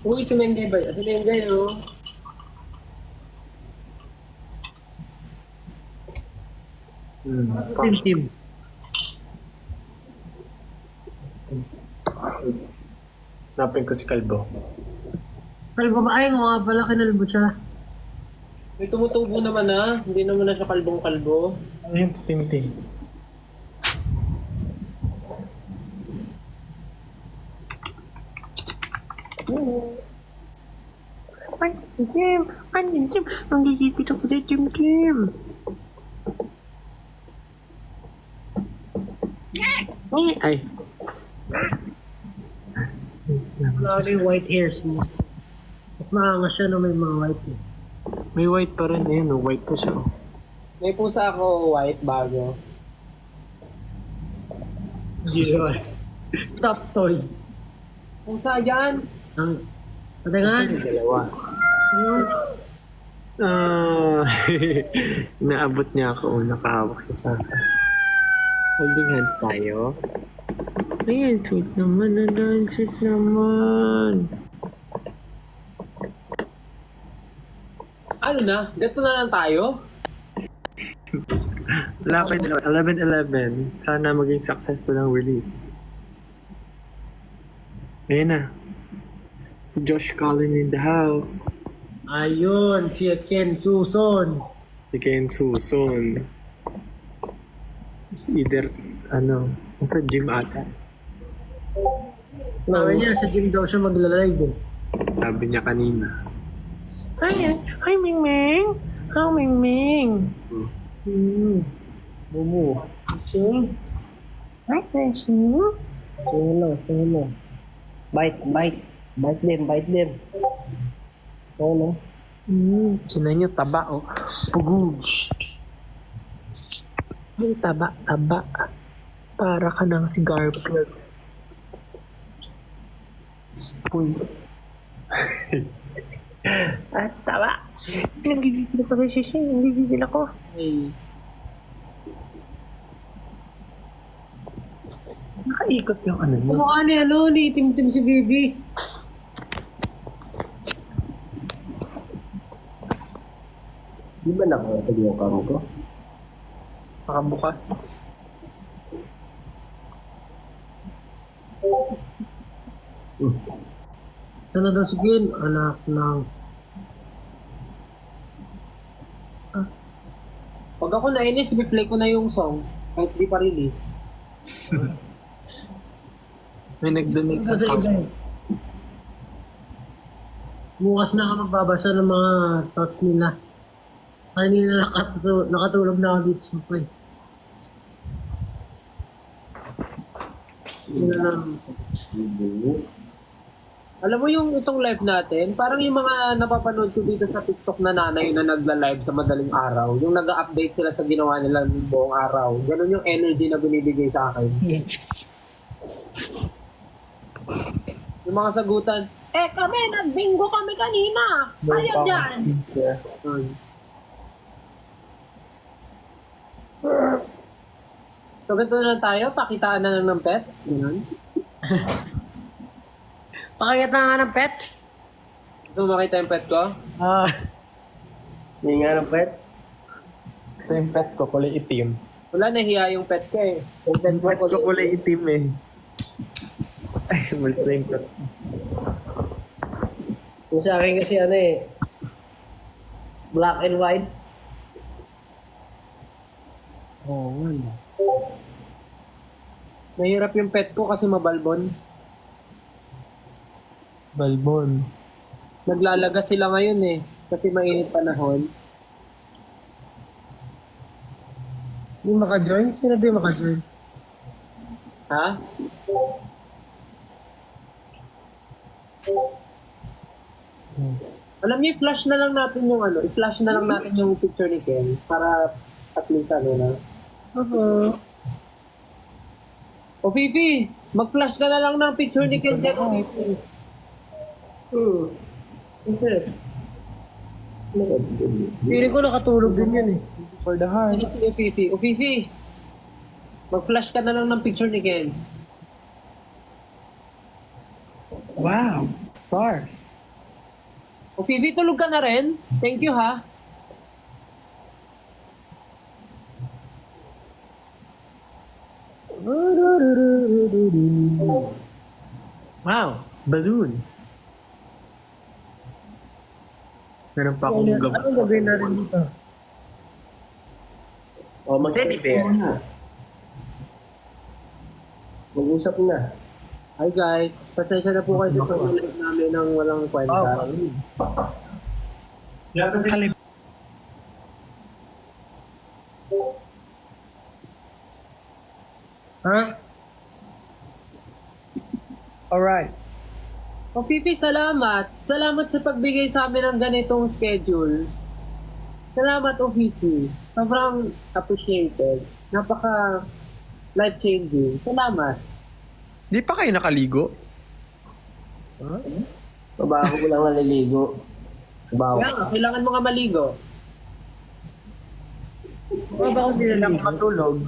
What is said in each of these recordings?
Uy, si Mengay ba? Si Mengay, oh. Tim. Napin ko si Kalbo. Kalbo ba? Ay, nga pala, kinalbo siya. May tumutubo naman ah. Hindi naman na siya kalbong-kalbo. Ano yun si Tim? Jim! Jim! Ang gigipit ako sa Jim! Ay! Wala na yung white hairs mo. Mas maangas siya no may mga white eh. May white pa rin. Ayun, white pa siya. May pusa ako white bago. Zero. Top toy. Pusa dyan! Ang... Patingan! Dalawa. Naabot niya ako. Nakahawak siya sa akin. Holding hands tayo. Ayan, sweet naman. Sweet naman. Ano na? Gato na lang tayo? Lapit 11-11. Sana maging successful ang release. Ayan na. Si Josh Collin in the house. Ayun, si Ken Suson. Si Ken Suson. It's either, nasa gym ata. Sabi niya, sa gym daw siya magla-live eh. Sabi niya kanina. Hi, Mingming! Hi, Mingming! Momo. Sing? Hi, Sing? Sing. Bite. Bite them. Oo, no? Sinay niyo taba, oh. Puguj. Ay, taba. Para ka ng si Garfield. Uy. At tama! Nagigigil ako sa sising. Nagigigil ako. Hey. Nakaikot yung ano niya. Kumukha ni Tim si Vivi. Di ba nakakatag yung kamo ko? Nakabukas. Sana daw si Gil, anak ng... Pag ako nainis, replay ko na yung song. Kahit di pa release. May nag-donate Ito sa iba eh. Bukas na ako magbabasa ng mga thoughts nila. Kanina nakatulog na ako dito sa play. Alam mo yung itong live natin, parang yung mga napapanood ko dito sa TikTok na nanay na nagla-live sa madaling araw, yung nag-update sila sa ginawa nila ng buong araw. Ganun yung energy na binibigay sa akin. Yung mga sagutan, kami, nag-bingo kami kanina. Kaya dyan. So, ganito na lang tayo. Pakitaan na lang ng pet. Ganun. Pakayat na nga ng pet. Gusto mo makita yung pet ko? Hindi nga ng pet. Ito yung pet ko, kulay itim. Wala, nahiya yung pet ko eh. Yung pet Pet ko kulay itim eh. Ay, malis na yung pet. Yung sa akin kasi black and white. Mahirap yung pet ko kasi mabalbon. Balbon. Naglalaga sila ngayon eh. Kasi mainit panahon. Yung maka-join? Sino ba yung maka-join? Ha? Alam niyo, i-flash na lang natin yung i-flash na lang natin yung picture ni Ken para at least na. O Fifi, mag-flash ka na lang ng picture ni Ken dyan, o Fifi. Feeling ko nakatulog din yan eh. For the heart. Ano si Fifi? O Fifi, mag-flash ka na lang ng picture ni Ken. Wow. Stars. O Fifi, tulog ka na rin? Thank you ha. Wow, balloons. Meron pa akong gamot. Anong gagawin natin dito? O, Teddy bear. Mag-usap na. Hi guys, pasensya na po kayo sa pag-live namin ng walang kwenta. Ha? Alright. O Fifi, salamat. Salamat sa pagbigay sa amin ng ganitong schedule. Salamat, O Fifi. Sobrang appreciated. Napaka life-changing. Salamat. Di pa kayo nakaligo? Mabaho ko lang naliligo. Mabaho. Kaya nga, kailangan mo nga maligo. Ano ba kung Kailangan dinaligo? matulog.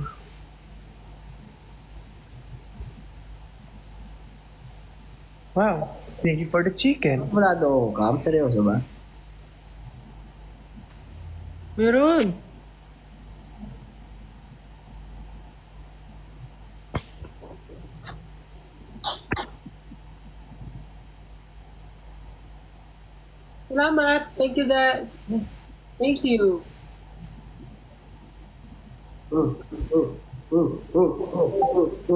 Wow, thank you for the chicken. Wala doon, Cam. Seryoso ba? Meron. Salamat. Thank you, Dad. Thank you.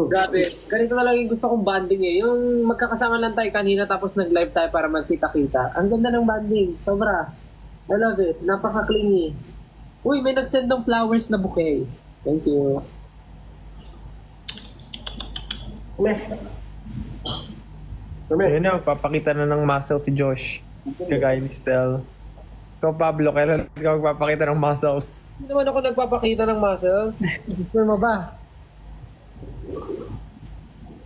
Grabe. Ganito talaga yung gusto kong banding eh. Yung magkakasama lang tayo kanina tapos nag-live tayo para magkita-kita. Ang ganda ng banding. Sobra. I love it. Napaka-clingy. Uy, may nag-send ng flowers na bouquet. Thank you. Ayun na, papakita na ng muscle si Josh. Kagaya ni Stel. Ikaw, Pablo, kailan ka magpapakita ng muscles? Hindi naman ako nagpapakita ng muscles. Gusto mo ba?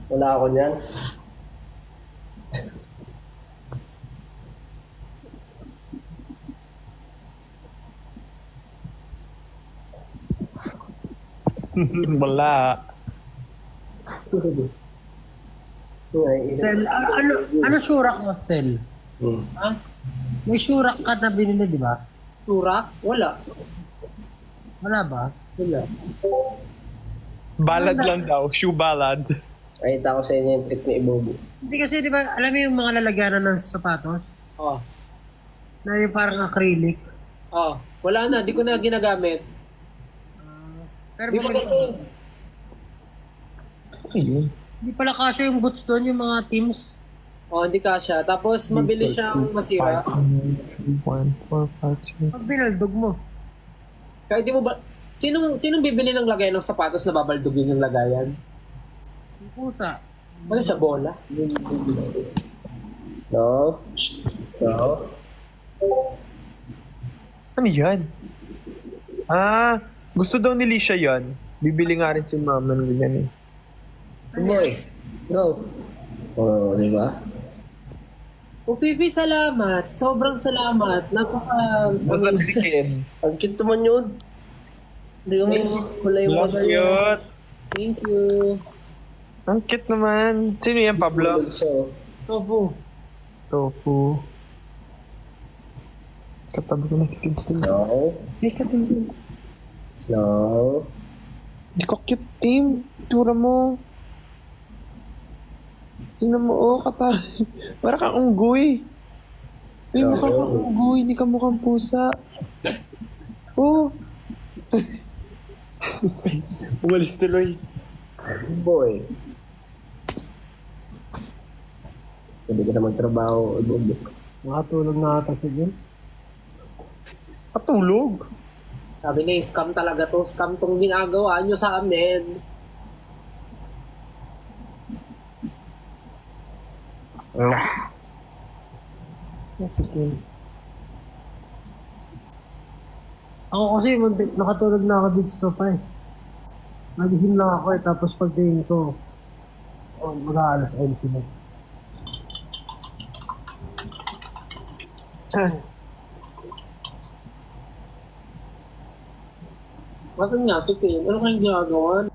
Wala ako niyan. Wala. Stel, ano surak mo, Stel? Ha? May surak ka na binili, di ba? Turak? Wala. Wala ba? Wala. Ballad lang daw, shoe ballad. Nakita ko sa inyo yung trick ni Ibobo. Hindi kasi, di ba, alam mo yung mga lalagyanan ng sapatos? Oh. Na yung parang acrylic. Oh. Wala na. Di ko na ginagamit. Pero Di ba bumili- kasi... Ayun. Hindi pala kasya yung boots doon, yung mga teams. Oh, hindi kasha. Tapos mabilis siyang masira. 1, 4, 5, 6. Pag binaldog mo. Kaya di mo ba... Sinong bibili ng lagayan ng sapatos na babaldugin yung lagayan? Yung pusa. Ano siya, bola? No? No? Ano yan? Ah, gusto daw ni Lisha yan. Bibili nga rin si mama ng ganyan eh. Boy. Go. Oh, di ba? O Fifi, salamat. Sobrang salamat. Masal si Ken. Ang cute naman yun. Hindi ko may wala yung Love mata cute. Thank you. Ang cute naman. Sino yan, Pablo? So, Tofu. Tofu. Katabi ko na si Ken. no? Hey, katabi. No? Di ko cute, team. Tura mo. Tingnan mo, oh, para kang unggoy. Ay, mukha kang unggoy. Hindi ka mukhang pusa. Oh. Umalis tuloy. Boy. Pwede ka na magtrabaho. Ibobo. Nakatulog na ata si Jim. Patulog. Sabi niya, scam talaga to. Scam tong ginagawa nyo sa amin. Sige. Ako kasi, nakatulog na ako dito sa sofa eh. Nagising lang ako eh, tapos pagtingin ko, mag-aalas 11 na. Bakit nga, sige, ano kayong ginagawa?